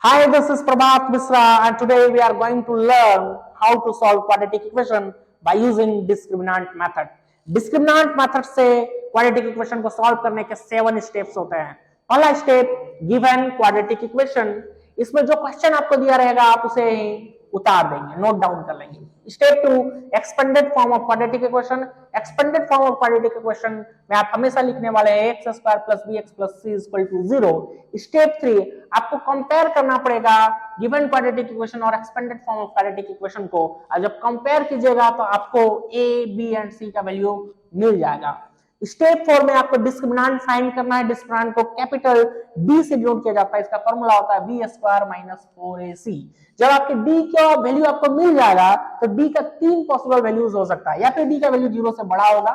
Hi, this is Prabhat Misra and today we are going to learn how to solve quadratic equation by using discriminant method. Discriminant method से quadratic equation को solve करने के 7 steps होते हैं. पहला step given quadratic equation, इसमें जो question आपको दिया रहेगा आप उसे उतार देंगे, नोट डाउन कर लेंगे. Step 2 expanded form of quadratic equation. Expanded form of quadratic equation में आप हमेशा लिखने वाले हैं x square plus bx plus c equal to 0. Step 3 आपको कंपेयर करना पड़ेगा गिवन क्वाड्रेटिक इक्वेशन और expanded form of quadratic equation को. और जब कंपेयर कीजिएगा तो आपको a b एंड c का वैल्यू मिल जाएगा. स्टेप 4 में आपको डिस्क्रिमिनेंट फाइंड करना है. डिस्क्रिमिनेंट को कैपिटल D से डिनोट किया जाता है. इसका फॉर्मूला होता है b स्क्वायर माइनस 4ac. जब आपके D का वैल्यू आपको मिल जाएगा तो D का 3 पॉसिबल वैल्यूज हो सकता है. या फिर D का वैल्यू 0 से बड़ा होगा,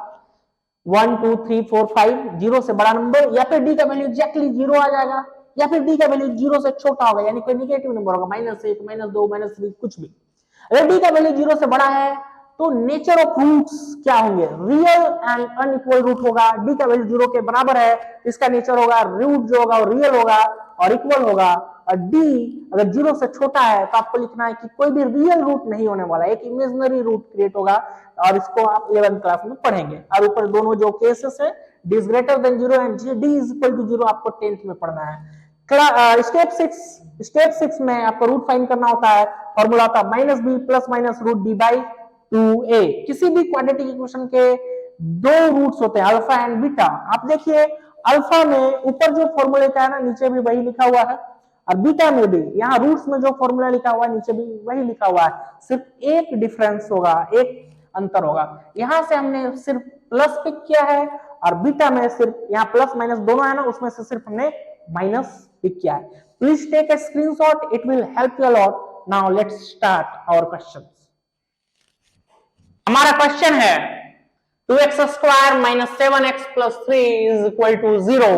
1 2 3 4 5 0 से बड़ा नंबर, या फिर D का वैल्यू एग्जैक्टली 0 आ जाएगा, या फिर D का वैल्यू 0 से छोटा होगा यानी कोई नेगेटिव नंबर होगा, -1 -2 -3 कुछ भी. अगर D का वैल्यू 0 से बड़ा है तो नेचर ऑफ रूट्स क्या होंगे? रियल एंड अनइक्वल रूट होगा. D का वैल्यू 0 के बराबर है, इसका नेचर होगा रूट जो होगा वो रियल होगा और इक्वल होगा. और D अगर 0 से छोटा है तो आपको लिखना है कि कोई भी रियल रूट नहीं होने वाला, एक इमेजिनरी रूट क्रिएट होगा और इसको आप 11th क्लास में पढ़ेंगे. और ऊपर दोनों जो केसेस है D is greater than 0 and D is equal to 0 आपको 10th में पढ़ना है. स्टेप 6 में आपको रूट फाइंड करना होता है. फॉर्मूला होता है minus B plus minus root D by 2a. किसी भी क्वाड्रेटिक इक्वेशन के दो रूट्स होते हैं, अल्फा एंड बीटा. आप देखिए अल्फा में ऊपर जो फॉर्मूला लिखा है ना नीचे भी वही लिखा हुआ है, और बीटा में भी यहाँ रूट्स में जो फॉर्मूला लिखा हुआ है नीचे भी वही लिखा हुआ है. सिर्फ एक डिफरेंस होगा, एक अंतर होगा. यहां से हमने सिर्फ प्लस पिक किया है और बीटा में सिर्फ यहाँ प्लस माइनस दोनों है ना, उसमें से सिर्फ हमने माइनस पिक किया है. Please take a screenshot, it will help you a lot. Now let's start our question. हमारा क्वेश्चन है 2x square minus 7x plus 3 is equal to 0.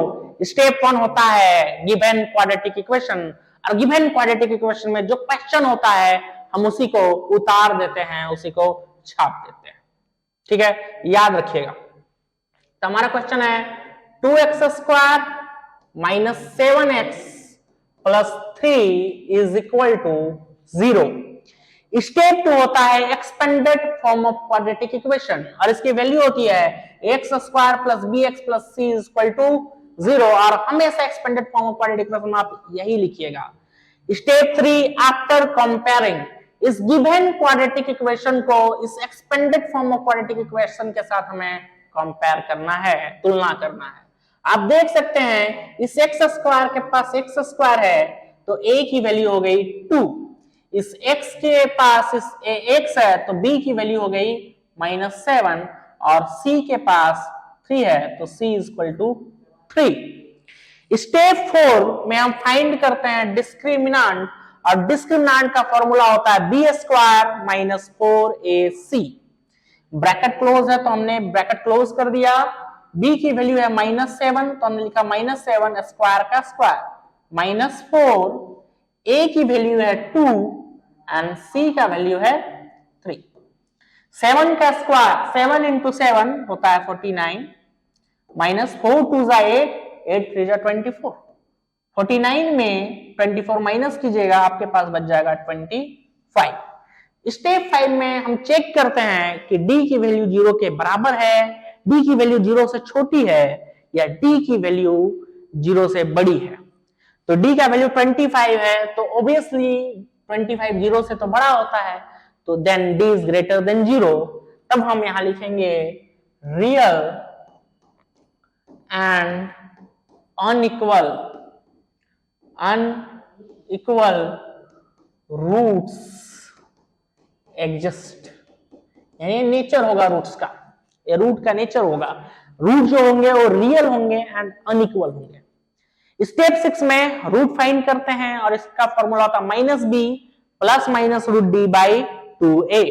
Step 1 होता है गिवन क्वाड्रेटिक इक्वेशन, और गिवन क्वाड्रेटिक इक्वेशन में जो question होता है हम उसी को उतार देते हैं, उसी को छाप देते हैं. ठीक है, याद रखिएगा. तो हमारा क्वेश्चन है 2x square minus 7x plus 3 is equal to 0. Step 2 होता है expanded form of quadratic equation, और इसकी वैल्यू होती है x square plus bx plus c is equal to 0. और हमेशा expanded form of quadratic equation आप यही लिखिएगा. स्टेप 3 आफ्टर कंपेयरिंग इस गिवन क्वाड्रेटिक इक्वेशन को इस expanded form of quadratic equation के साथ हमें कंपेयर करना है, तुलना करना है. आप देख सकते हैं इस x स्क्वायर के पास x स्क्वायर है तो a की वैल्यू हो गई 2. इस x के पास इस x है तो b की वैल्यू हो गई -7, और c के पास 3 है तो c is equal to 3. Step 4 में हम फाइंड करते हैं डिस्क्रिमिनेंट, और डिस्क्रिमिनेंट का फॉर्मूला होता है b square minus 4ac. Bracket close है तो हमने ब्रैकेट क्लोज कर दिया. b की वैल्यू है -7 तो हमने लिखा -7 स्क्वायर का स्क्वायर माइनस 4. a की वैल्यू है 2 एंड c का वैल्यू है 3. 7 का स्क्वायर 7 इंटू 7 होता है 49, माइनस 4 2 जा 8, 8 3 जा 24. 49 में 24 माइनस कीजिएगा आपके पास बच जाएगा 25. स्टेप 5 में हम चेक करते हैं कि d की वैल्यू 0 के बराबर है, d की वैल्यू 0 से छोटी है, या d की वैल्यू 0 से बड़ी है. तो d का वैल्यू 25 है तो ऑब्वियसली 25 0 से तो बड़ा होता है, तो then d is greater than 0. तब हम यहां लिखेंगे real and unequal roots exist. यानी नेचर होगा रूट्स का, ये रूट का नेचर होगा. रूट जो होंगे वो रियल होंगे एंड अनइक्वल होंगे. स्टेप 6 में रूट फाइंड करते हैं, और इसका फॉर्मूला होता है minus B plus minus root D by 2a.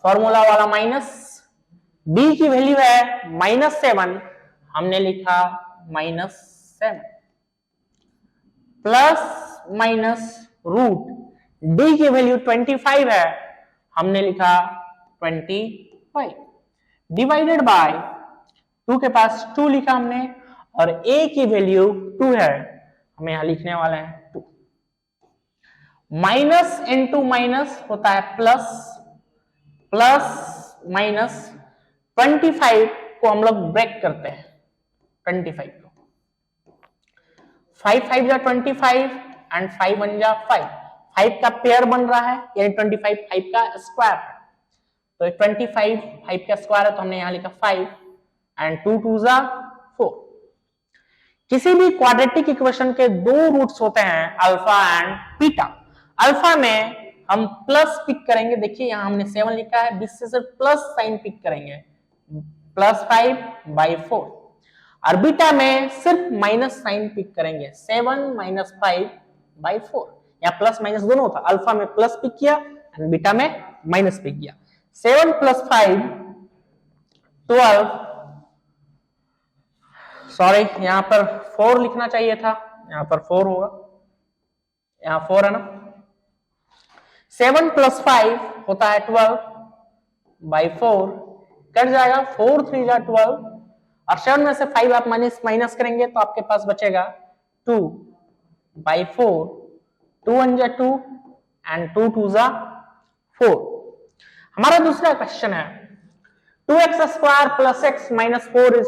Formula वाला माइनस b की वैल्यू है -7, हमने लिखा -7 प्लस माइनस रूट d की वैल्यू 25 है, हमने लिखा 25 डिवाइडेड बाय 2 के पास 2 लिखा हमने, और a की वैल्यू 2 है, हमें यहां लिखने वाले हैं 2. माइनस इंटू माइनस होता है प्लस, प्लस माइनस 25 को हम लोग ब्रेक करते हैं, 25 को 5 5 जा 25 एंड 5 1 जा 5, 5 का पेयर बन रहा है यानी 25 5 का स्क्वायर है, तो 25 5 का स्क्वायर है तो हमने यहां लिखा 5 एंड 2 2 जा 4। किसी भी क्वाड्रेटिक इक्वेशन के दो रूट्स होते हैं अल्फा एंड बीटा। अल्फा में हम प्लस पिक करेंगे, देखिए यहां हमने 7 लिखा है, बीच से सिर्फ प्लस साइन पिक करेंगे, +5/4, और बीटा में सिर्फ माइनस साइन पिक करेंगे, 7 - 5/4, या प्लस माइनस दोनों था, अल्फा में प्लस पिक किया एंड बीटा में माइनस पिक किया। 7 + 5 12, सॉरी यहां पर 4 लिखना चाहिए था, यहां पर 4 होगा, यहां 4 है ना। 7 + 5 होता है 12/4, कट जाएगा, 4 3 जा 12, और 7 में से 5 आप माइनस करेंगे तो आपके पास बचेगा 2/4, 2 1 जा 2 एंड 2 2 जा 4। हमारा दूसरा क्वेश्चन है 2x² + x - 4 =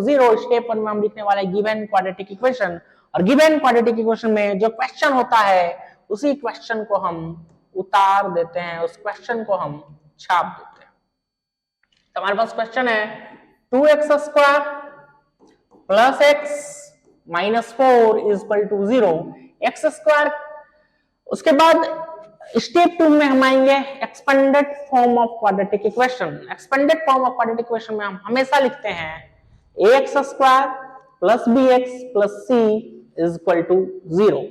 0। स्टेप 1 में हम लिखने वाले गिवन क्वाड्रेटिक इक्वेशन, और गिवन क्वाड्रेटिक इक्वेशन में जो क्वेश्चन होता है उसी क्वेश्चन को हम उतार देते हैं, उस क्वेश्चन को हम छाप देते हैं। तो हमारे पास क्वेश्चन है 2x² + x - 4 = 0, x²। उसके बाद स्टेप 2 में हम आएंगे expanded form of quadratic equation. Expanded form of quadratic equation में हम हमेशा लिखते हैं ax² + bx + c = 0।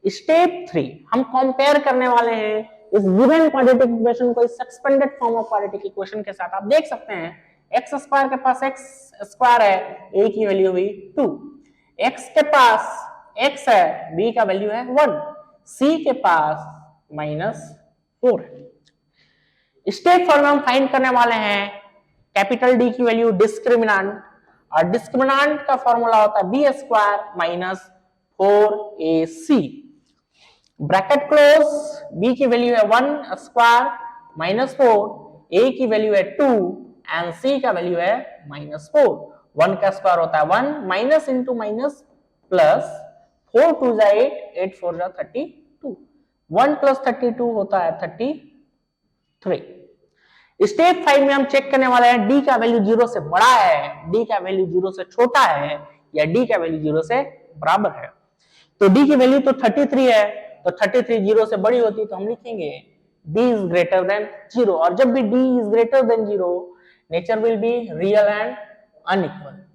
स्टेप 3 हम कंपेयर करने वाले हैं इस गिवन क्वाड्रेटिक इक्वेशन को इस expanded form of quadratic equation के साथ। आप देख सकते हैं x² के पास x² है, a की वैल्यू हुई 2, x के पास x है, b का वैल्यू है 1, c के पास -4 है। स्टेप 4 में हम फाइंड करने वाले हैं कैपिटल D की वैल्यू डिस्क्रिमिनेंट, और डिस्क्रिमिनेंट का फॉर्मूला होता है b² - 4ac, bracket close, b की वैल्यू है 1² - 4, a की वैल्यू है 2 एंड c का वैल्यू है -4। 1 का स्क्वायर होता है 1, माइनस इंटू माइनस प्लस, 4 2 जा 8, 8 4 जा 32, 1 + 32 होता है 33। स्टेप 5 में हम चेक करने वाले हैं d का वैल्यू 0 से बड़ा है, d का वैल्यू 0 से छोटा है, या d का वैल्यू 0 से बराबर है। तो d की वैल्यू तो 33 है, तो 33 0 से बड़ी होती है तो हम लिखेंगे d > 0, और जब भी d > 0 nature will be real and unequal,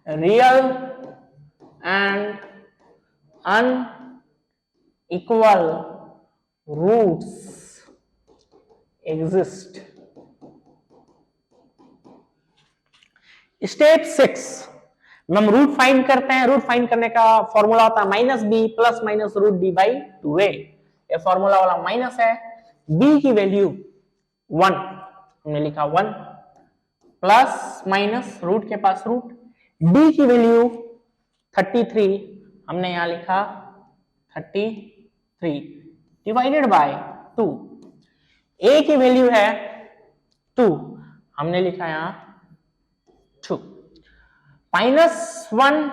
real and unequal roots exist। Step 6 में हम रूट फाइंड करते हैं। रूट फाइंड करने का फॉर्मूला होता है -b + -√d/2a। ये फॉर्मूला वाला माइनस है, b की वैल्यू 1 हमने लिखा 1, प्लस माइनस रूट के पास रूट, d की वैल्यू 33 हमने यहां लिखा 33 डिवाइडेड बाय 2, a की वैल्यू है 2 हमने लिखा यहां 2, -1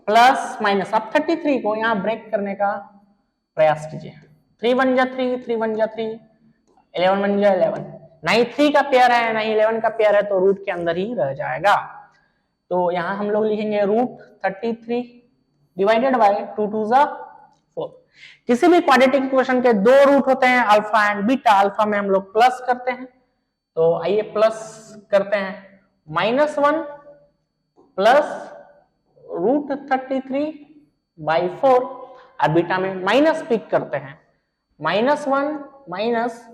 प्लस माइनस। अब 33 को यहां ब्रेक करने का प्रयास कीजिए, 3 1 जा 3, 3 1 जा 3, 11 1 जा 11, ना ही 3 का पेयर है ना ही 11 का पेयर है, तो रूट के अंदर ही रह जाएगा। तो यहां हम लोग लिखेंगे रूट 33 डिवाइडेड बाय 2 2 जा 4। किसी भी क्वाड्रेटिक इक्वेशन के दो रूट होते हैं अल्फा एंड बीटा। अल्फा में हम लोग प्लस करते हैं, तो आइए प्लस करते हैं, -1 प्लस √33/4, और बीटा में माइनस पिक करते हैं, -1 माइनस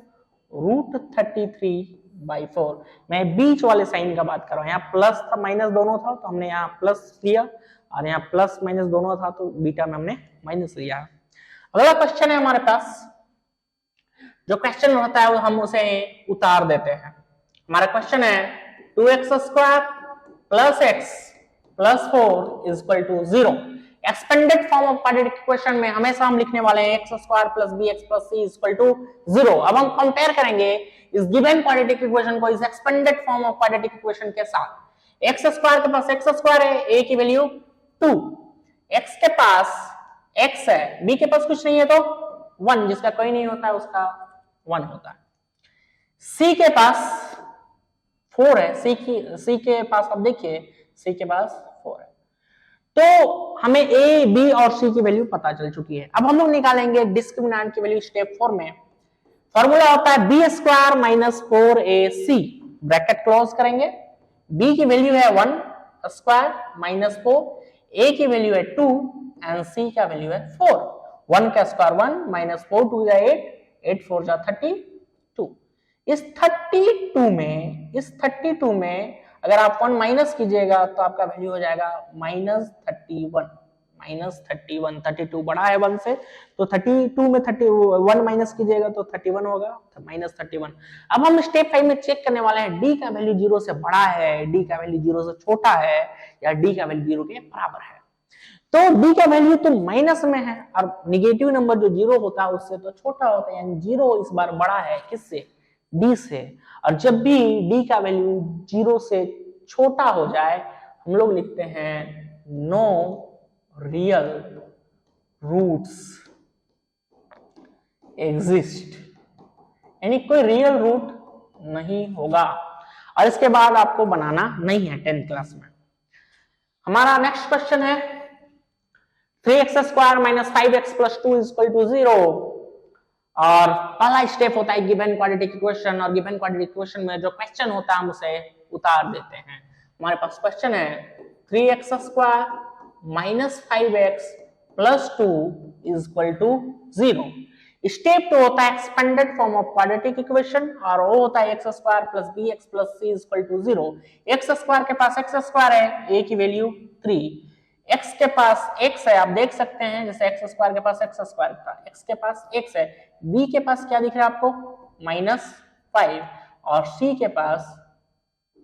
√33/4। मैं बीच वाले साइन का बात कर रहा हूं, यहाँ प्लस था माइनस दोनों था तो हमने यहाँ प्लस लिया, और यहाँ प्लस माइनस दोनों था तो बीटा में हमने माइनस लिया। अगला क्वेश्चन है हमारे पास, जो क्वेश्चन होता है वो हम उसे उतार देते हैं। हमारा क्वेश्चन है 2x² + x + 4 = 0। Expanded form of quadratic equation में हमेशा हम लिखने वाले हैं x square plus bx plus c equal to 0। अब हम कंपेयर करेंगे इस गिवन क्वाड्रेटिक इक्वेशन को इस expanded form of quadratic equation के साथ। x स्क्वायर के पास x स्क्वायर है, a की वैल्यू 2, x के पास x है, b के पास कुछ नहीं है तो 1, जिसका कोई नहीं होता है उसका 1 होता है। c के पास 4 है, c के पास आप देखिए c के पास 4 है। तो हमें a, b और c की वैल्यू पता चल चुकी है। अब हम लोग निकालेंगे डिस्क्रिमिनेंट की वैल्यू स्टेप 4 में। फॉर्मूला होता है b square minus 4ac, bracket close करेंगे, b की वैल्यू है 1 स्क्वायर माइनस 4, a की वैल्यू है 2 एंड c का वैल्यू है 4। 1 का स्क्वायर 1 माइनस 4 2 जा 8, 8 4 जा 32। इस 32 में अगर आप 1 माइनस कीजिएगा तो आपका वैल्यू हो जाएगा माइनस 31। 32 बड़ा है 1 से, तो 32 में 31 माइनस कीजिएगा तो 31 होगा, माइनस 31। अब हम स्टेप 5 में चेक करने वाले हैं d का वैल्यू 0 से बड़ा है, d का वैल्यू 0 से छोटा है या d का वैल्यू 0 के बराबर है। तो d का वैल्यू तो माइनस में है और निगेटिव नंबर जो 0 होता है उससे तो छोटा होता है, यानी 0 इस बार बड़ा है किससे, d से। और जब भी d का वैल्यू 0 से छोटा हो जाए हम लोग लिखते हैं नो रियल रूट्स एग्जिस्ट, यानी कोई रियल रूट नहीं होगा। और इसके बाद आपको बनाना नहीं है 10th क्लास में। हमारा नेक्स्ट क्वेश्चन है 3x square minus 5x plus 2 equal to 0। और पहला स्टेप होता है गिवन क्वाड्रेटिक इक्वेशन, और गिवन क्वाड्रेटिक इक्वेशन में जो क्वेश्चन होता है हम उसे उतार देते हैं। हमारे पास क्वेश्चन है 3x square minus 5x plus 2 equal to 0। Step 2 होता है expanded form of quadratic equation, और वो होता है x square plus bx plus c equal to 0। x square के पास x स्क्वायर है, a की वैल्यू 3, x के पास x है, आप देख सकते हैं जैसे x स्क्वायर के पास x स्क्वायर था, x के पास x है, b के पास क्या दिख रहा है आपको माइनस 5 और c के पास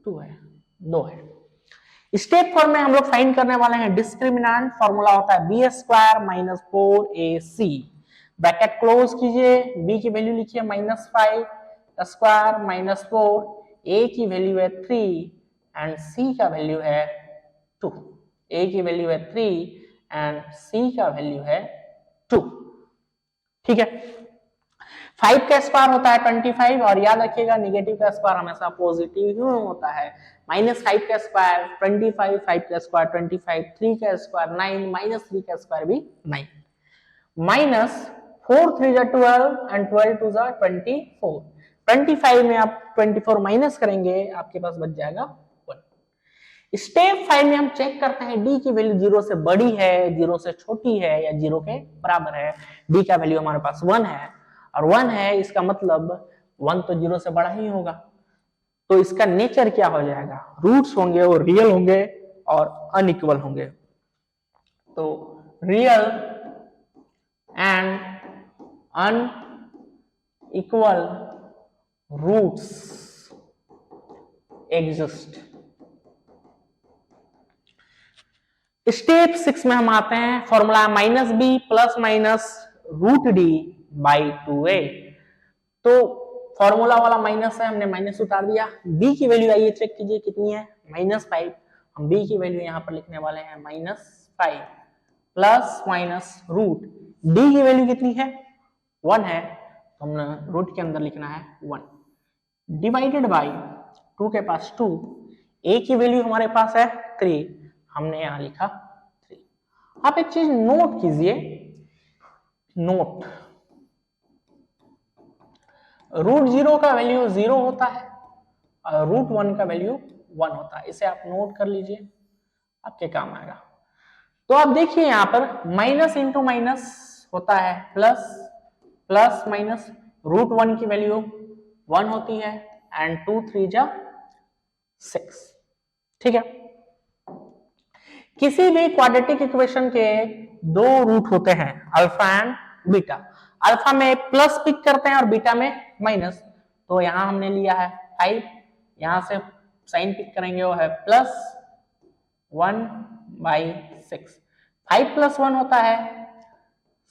2 है। स्टेप 4 में हम लोग फाइंड करने वाले हैं डिस्क्रिमिनेंट। फॉर्मूला होता है b square minus 4ac, bracket close कीजिए, b की वैल्यू लिखिए माइनस 5 स्क्वायर माइनस 4, a की वैल्यू है 3 एंड c का वैल्यू है 2। a की वैल्यू है 3 एंड c का वैल्यू है 2। ठीक है, 5 का स्क्वायर होता है 25, और याद रखिएगा नेगेटिव का स्क्वायर हमेशा पॉजिटिव ही होता है। माइनस 5 का स्क्वायर 25, 5 का स्क्वायर 25, 3 का स्क्वायर 9, माइनस 3 का स्क्वायर भी 9, माइनस 4 3 जा 12 एंड 12 2 जा 24। 25 में आप 24 माइनस करेंगे आपके पास बच जाएगा 1। स्टेप 5 में हम चेक करते हैं d की वैल्यू 0 से बड़ी है, 0 से छोटी है या 0 के बराबर है। d का वैल्यू हमारे पास 1 है, और 1 है इसका मतलब 1 तो 0 से बड़ा ही होगा, तो इसका नेचर क्या हो जाएगा, रूट्स होंगे वो रियल होंगे और अनइक्वल होंगे। तो real and unequal roots exist. Step 6 में हम आते हैं, formula minus B plus minus root D by 2a। तो फॉर्मूला वाला माइनस है, हमने माइनस उतार दिया। b की वैल्यू आइए चेक कीजिए कितनी है, माइनस 5। हम b की वैल्यू यहां पर लिखने वाले हैं minus 5 plus minus root d की वैल्यू कितनी है 1 है, तो हमने रूट के अंदर लिखना है 1 डिवाइडेड बाई 2 के पास 2, a की वैल्यू हमारे पास है 3, हमने यहां लिखा 3। आप एक चीज नोट कीजिए, नोट रूट 0 का वैल्यू 0 होता है और रूट 1 का वैल्यू 1 होता है। इसे आप नोट कर लीजिए, आपके काम आएगा। तो आप देखिए यहां पर माइनस इंटू माइनस होता है प्लस, प्लस माइनस, रूट 1 की वैल्यू 1 होती है एंड 2 3 जा 6। ठीक है, किसी भी क्वाड्रेटिक इक्वेशन के दो रूट होते हैं, अल्फा एंड बीटा। अल्फा में प्लस पिक करते हैं और बीटा में माइनस। तो यहां हमने लिया है 5, यहां से साइन पिक करेंगे वो है प्लस 1/6। 5 + 1 होता है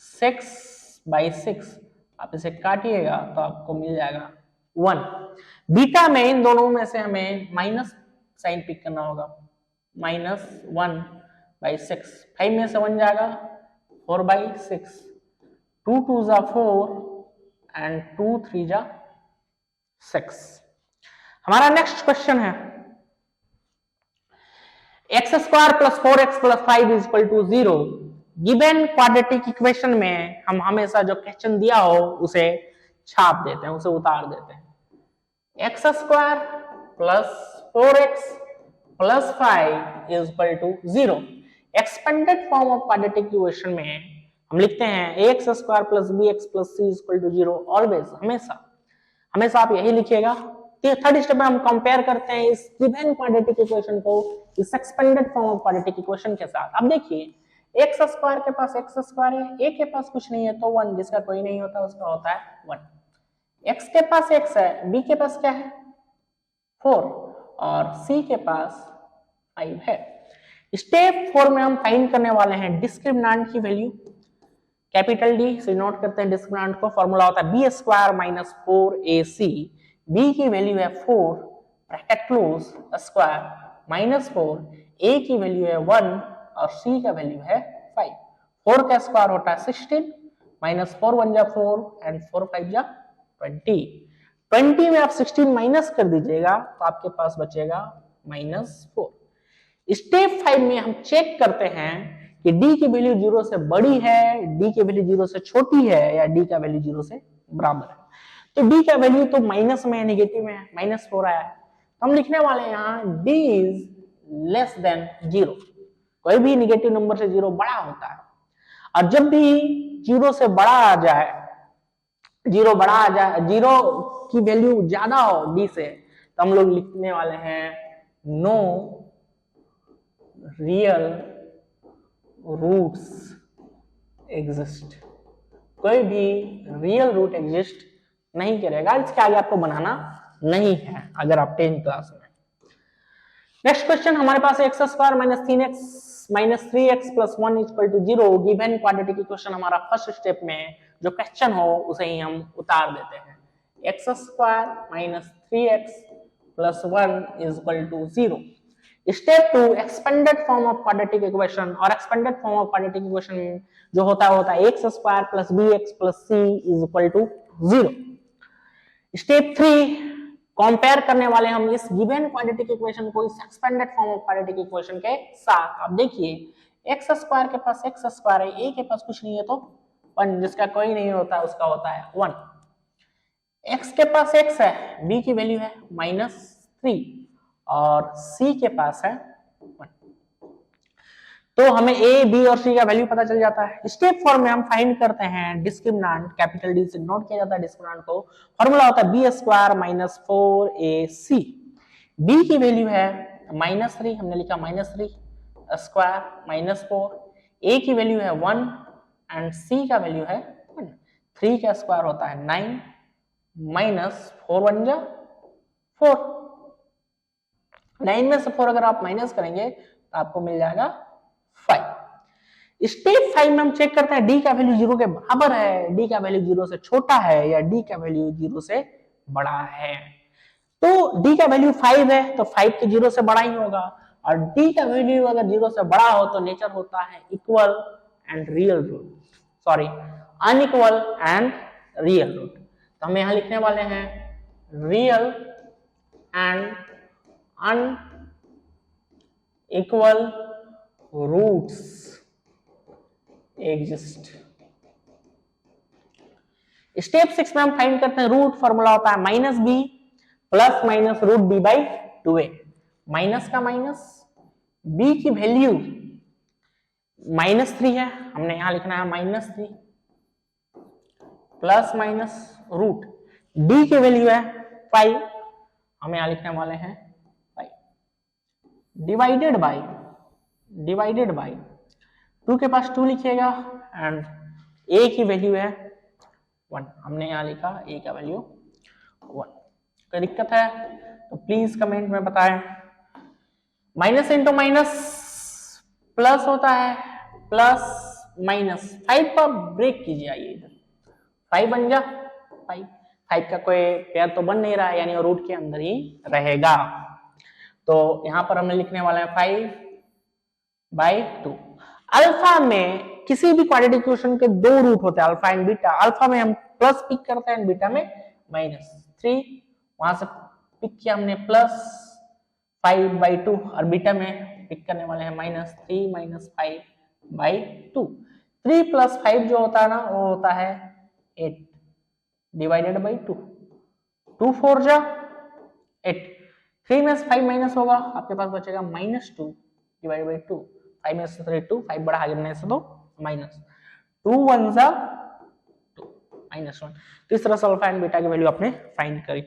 6/6, आप इसे काटिएगा तो आपको मिल जाएगा 1। बीटा में इन दोनों में से हमें माइनस साइन पिक करना होगा, -1/6, 5 में से 1 जाएगा 4/6, 2 2 = 4 एंड 2 3 = 6। हमारा नेक्स्ट क्वेश्चन है x² + 4x + 5 = 0। Given quadratic equation में हम हमेशा जो क्वेश्चन दिया हो उसे छाप देते हैं, उसे उतार देते हैं। x² + 4x + 5 = 0। Expanded form of quadratic equation में हम लिखते हैं ax² + bx + c = 0 ऑलवेज, हमेशा आप यही लिखिएगा। थर्ड स्टेप में हम कंपेयर करते हैं इस गिवन क्वाड्रेटिक इक्वेशन को इस expanded form of quadratic equation के साथ। अब देखिए x² के पास x² है, a के पास कुछ नहीं है तो 1, जिसका कोई नहीं होता उसका होता है 1। x के पास x है, b के पास क्या है 4 और c के पास 5 है। स्टेप 4 में हम फाइंड करने वाले हैं डिस्क्रिमिनेंट की वैल्यू, कैपिटल डी से नोट करते हैं डिस्क्रिमिनेंट को। फॉर्मूला होता है b² - 4ac। b की वैल्यू है 4 ब्रैकेट क्लोज स्क्वायर -4, a की वैल्यू है 1 और c का वैल्यू है 5। 4 का स्क्वायर होता है 16, -4 1 = 4 एंड 4 5 = 20। 20 में आप 16 माइनस कर दीजिएगा तो आपके पास बचेगा -4। स्टेप 5 में हम चेक करते हैं कि d की वैल्यू 0 से बड़ी है, d की वैल्यू 0 से छोटी है या d का वैल्यू 0 से बराबर है। तो d का वैल्यू तो माइनस में है, नेगेटिव में है, -4 आया है, तो हम लिखने वाले हैं यहाँ d > 0। कोई भी नेगेटिव नंबर से 0 बड़ा होता है, और जब भी 0 से बड़ा आ जाए, 0 की वैल्यू ज्यादा हो d से, तो हम लोग लिखने वाले हैं नो रियल रूट्स एग्जिस्ट। कोई भी रियल रूट एग्जिस्ट नहीं करेगा, इसके आगे आपको बनाना नहीं है अगर आप 10th क्लास में। नेक्स्ट क्वेश्चन हमारे पास x² - 3x - 3x + 1 = 0। Given quadratic equation हमारा फर्स्ट स्टेप में जो क्वेश्चन हो उसे ही हम उतार देते हैं। x² - 3x + 1 = 0। Step 2 expanded form of quadratic equation, और expanded form of quadratic equation जो होता है x² + bx + c = 0। Step 3 compare करने वाले हम इस गिवन क्वाड्रेटिक इक्वेशन को इस expanded form of quadratic equation के साथ। अब देखिए x² के पास x² है, a के पास कुछ नहीं है तो 1, जिसका कोई नहीं होता उसका होता है 1। x के पास x है, b की वैल्यू है -3 और c के पास है 1, तो हमें a, b और c का वैल्यू पता चल जाता है। स्टेप 4 में हम फाइंड करते हैं डिस्क्रिमिनेंट, कैपिटल डी से नोट किया जाता है डिस्क्रिमिनेंट को। फॉर्मूला होता है b² - 4ac। b की वैल्यू है -3, हमने लिखा -3 स्क्वायर -4, a की वैल्यू है 1 एंड c का वैल्यू है 1। 3 का स्क्वायर होता है 9 -4 1 = 4। 9 में से 4 अगर आप माइनस करेंगे तो आपको मिल जाएगा 5। स्टेप 5 में हम चेक करते हैं d का वैल्यू 0 के बराबर है, d का वैल्यू 0 से छोटा है या d का वैल्यू 0 से बड़ा है। तो d का वैल्यू 5 है तो 5 के 0 से बड़ा ही होगा, और d का वैल्यू अगर 0 से बड़ा हो तो नेचर होता है equal and real root, sorry unequal and real root. तो हम यहां लिखने वाले हैं real and unequal roots exist. Step 6 में हम फाइंड करते हैं रूट। फॉर्मूला होता है -b ± √b/2a। माइनस का माइनस, b की वैल्यू -3 है, हमने यहां लिखना है -3 प्लस माइनस रूट, d की वैल्यू है 5, हम यहां लिखने वाले हैं 5 डिवाइडेड बाय 2 के पास 2 लिखिएगा एंड a की वैल्यू है 1, हमने यहां लिखा a का वैल्यू 1। कोई दिक्कत है तो प्लीज कमेंट में बताएं। माइनस इंटू माइनस प्लस होता है, प्लस माइनस 5 पर ब्रेक कीजिए, आइए इधर 5 बन जा 5, 5 का कोई पेयर तो बन नहीं रहा है, यानी रूट के अंदर ही रहेगा। तो यहां पर हमने लिखने वाला है 5/2। अल्फा में किसी भी क्वाड्रेटिक इक्वेशन के दो रूट होते हैं, अल्फा एंड बीटा। अल्फा में हम प्लस पिक करते हैं, बीटा में -3। वहां से पिक किया हमने +5/2 और बीटा में पिक करने वाले हैं -3 -5/2। 3 + 5 जो होता है ना, वो होता है 8 डिवाइडेड बाई 2। 2 4 जा 8। 3 में 5 माइनस होगा, आपके पास बचेगा -2 डिवाइडेड बाई 2। 5 में से 3 2, 5 बड़ा आगे से तो माइनस 2 1 जा 2 -1। तो इस तरह से अल्फा एंड बीटा की वैल्यू आपने फाइंड करी।